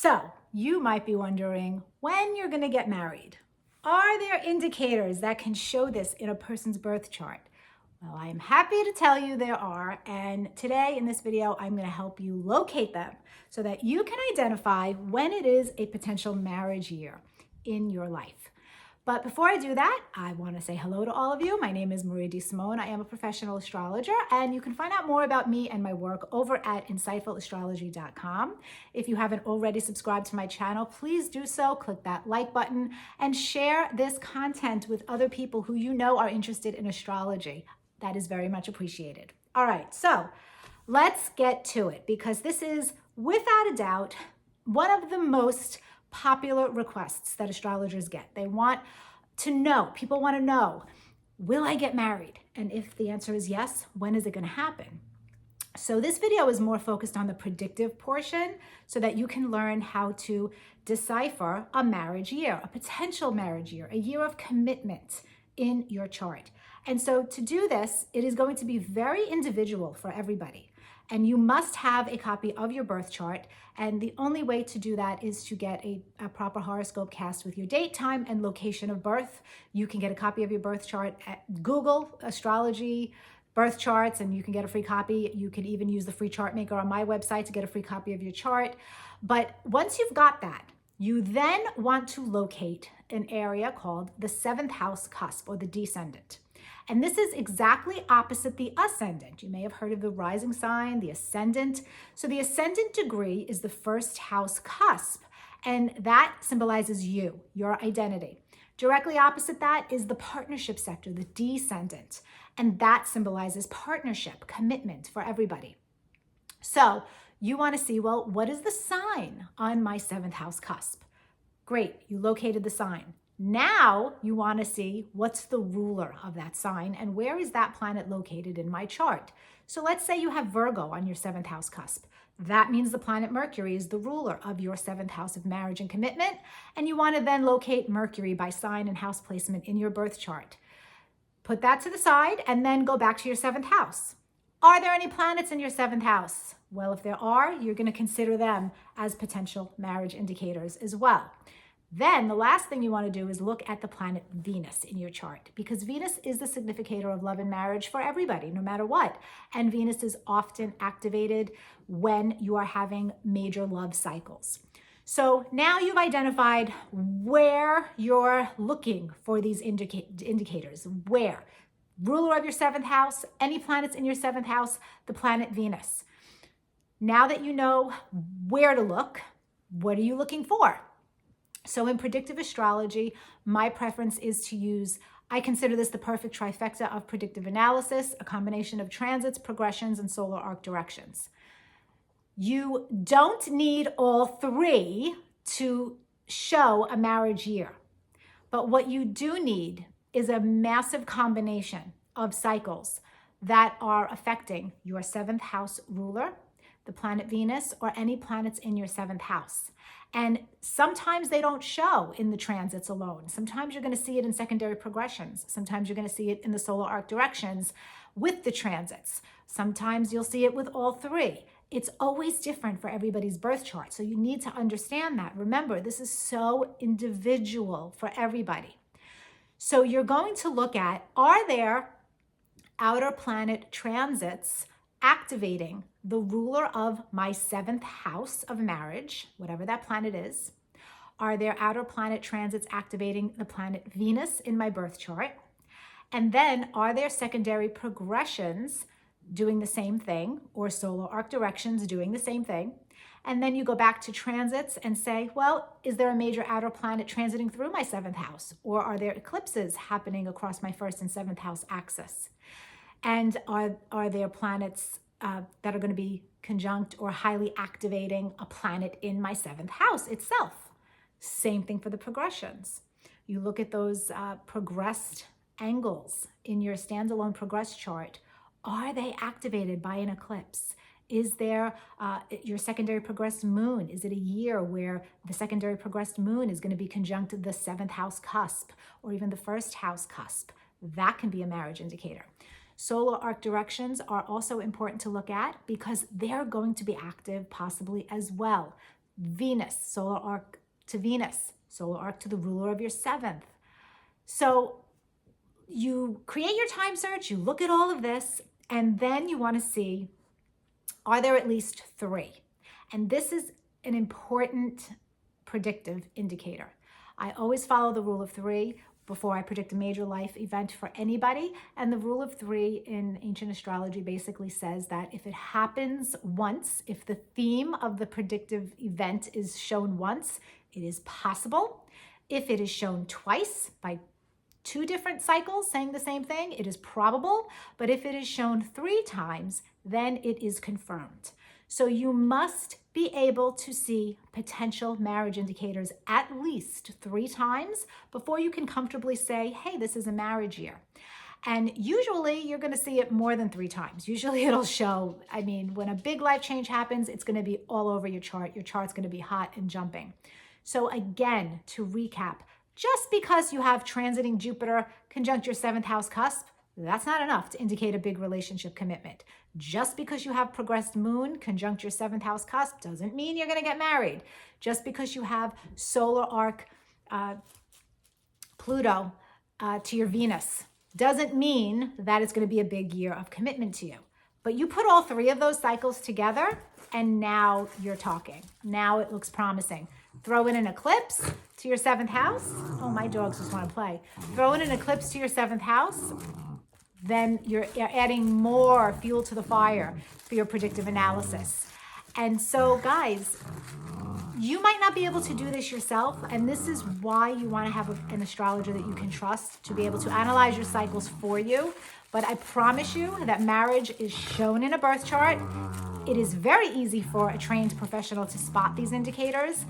So you might be wondering when you're going to get married. Are there indicators that can show this in a person's birth chart? Well, I am happy to tell you there are, and today in this video, I'm going to help you locate them so that you can identify when it is a potential marriage year in your life. But before I do that, I want to say hello to all of you. My name is Maria DeSimone. I am a professional astrologer, and you can find out more about me and my work over at insightfulastrology.com. If you haven't already subscribed to my channel, please do so. Click that like button and share this content with other people who you know are interested in astrology. That is very much appreciated. All right, so let's get to it because this is, without a doubt, one of the most popular requests that astrologers get. They want to know, people want to know, will I get married? And if the answer is yes, when is it going to happen? So this video is more focused on the predictive portion so that you can learn how to decipher a marriage year, a potential marriage year, a year of commitment in your chart. And so to do this, it is going to be very individual for everybody. And you must have a copy of your birth chart. And the only way to do that is to get a proper horoscope cast with your date, time, and location of birth. You can get a copy of your birth chart at Google astrology birth charts, and you can get a free copy. You can even use the free chart maker on my website to get a free copy of your chart. But once you've got that, you then want to locate an area called the 7th house cusp, or the descendant. And this is exactly opposite the ascendant. You may have heard of the rising sign, the ascendant. So the ascendant degree is the 1st house cusp, and that symbolizes you, your identity. Directly opposite that is the partnership sector, the descendant, and that symbolizes partnership, commitment for everybody. So you want to see, well, what is the sign on my 7th house cusp? Great, you located the sign. Now you want to see what's the ruler of that sign and where is that planet located in my chart. So let's say you have Virgo on your 7th house cusp. That means the planet Mercury is the ruler of your 7th house of marriage and commitment. And you want to then locate Mercury by sign and house placement in your birth chart. Put that to the side and then go back to your 7th house. Are there any planets in your 7th house? Well, if there are, you're going to consider them as potential marriage indicators as well. Then the last thing you want to do is look at the planet Venus in your chart, because Venus is the significator of love and marriage for everybody, no matter what. And Venus is often activated when you are having major love cycles. So now you've identified where you're looking for these indicators. Where? Ruler of your 7th house, any planets in your 7th house, the planet Venus. Now that you know where to look, what are you looking for? So in predictive astrology, my preference is to use, I consider this the perfect trifecta of predictive analysis, a combination of transits, progressions, and solar arc directions. You don't need all three to show a marriage year. But what you do need is a massive combination of cycles that are affecting your 7th house ruler, the planet Venus, or any planets in your 7th house. And sometimes they don't show in the transits alone. Sometimes you're going to see it in secondary progressions. Sometimes you're going to see it in the solar arc directions with the transits. Sometimes you'll see it with all three. It's always different for everybody's birth chart. So you need to understand that. Remember, this is so individual for everybody. So you're going to look at, are there outer planet transits activating the ruler of my 7th house of marriage, whatever that planet is? Are there outer planet transits activating the planet Venus in my birth chart? And then are there secondary progressions doing the same thing, or solar arc directions doing the same thing? And then you go back to transits and say, well, is there a major outer planet transiting through my 7th house? Or are there eclipses happening across my 1st and 7th house axis? And are there planets that are going to be conjunct or highly activating a planet in my 7th house itself? Same thing for the progressions. You look at those progressed angles in your standalone progress chart. Are they activated by an eclipse? Is there your secondary progressed moon? Is it a year where the secondary progressed moon is going to be conjunct the 7th house cusp or even the 1st house cusp? That can be a marriage indicator. Solar arc directions are also important to look at because they're going to be active possibly as well. Venus, solar arc to Venus, solar arc to the ruler of your 7th. So you create your time search, you look at all of this, and then you want to see, are there at least 3? And this is an important predictive indicator. I always follow the rule of 3 before I predict a major life event for anybody. And the rule of 3 in ancient astrology basically says that if it happens once, if the theme of the predictive event is shown once, it is possible. If it is shown twice by 2 different cycles saying the same thing, it is probable. But if it is shown 3 times, then it is confirmed. So you must be able to see potential marriage indicators at least 3 times before you can comfortably say, hey, this is a marriage year. And usually you're going to see it more than 3 times. Usually it'll show, when a big life change happens, it's going to be all over your chart. Your chart's going to be hot and jumping. So again, to recap, just because you have transiting Jupiter conjunct your 7th house cusp, that's not enough to indicate a big relationship commitment. Just because you have progressed moon conjunct your 7th house cusp doesn't mean you're going to get married. Just because you have solar arc Pluto to your Venus doesn't mean that it's going to be a big year of commitment to you. But you put all 3 of those cycles together and now you're talking. Now it looks promising. Throw in an eclipse to your 7th house. Oh, my dogs just want to play. Throw in an eclipse to your 7th house. Then you're adding more fuel to the fire for your predictive analysis. And so, guys, you might not be able to do this yourself, and this is why you want to have an astrologer that you can trust to be able to analyze your cycles for you. But I promise you that marriage is shown in a birth chart. It is very easy for a trained professional to spot these indicators.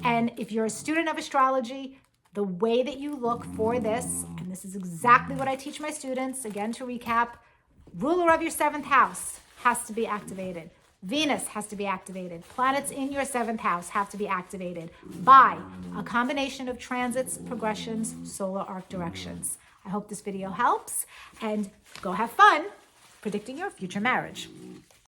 And if you're a student of astrology, the way that you look for this, and this is exactly what I teach my students, again to recap, ruler of your 7th house has to be activated. Venus has to be activated. Planets in your 7th house have to be activated by a combination of transits, progressions, solar arc directions. I hope this video helps, and go have fun predicting your future marriage.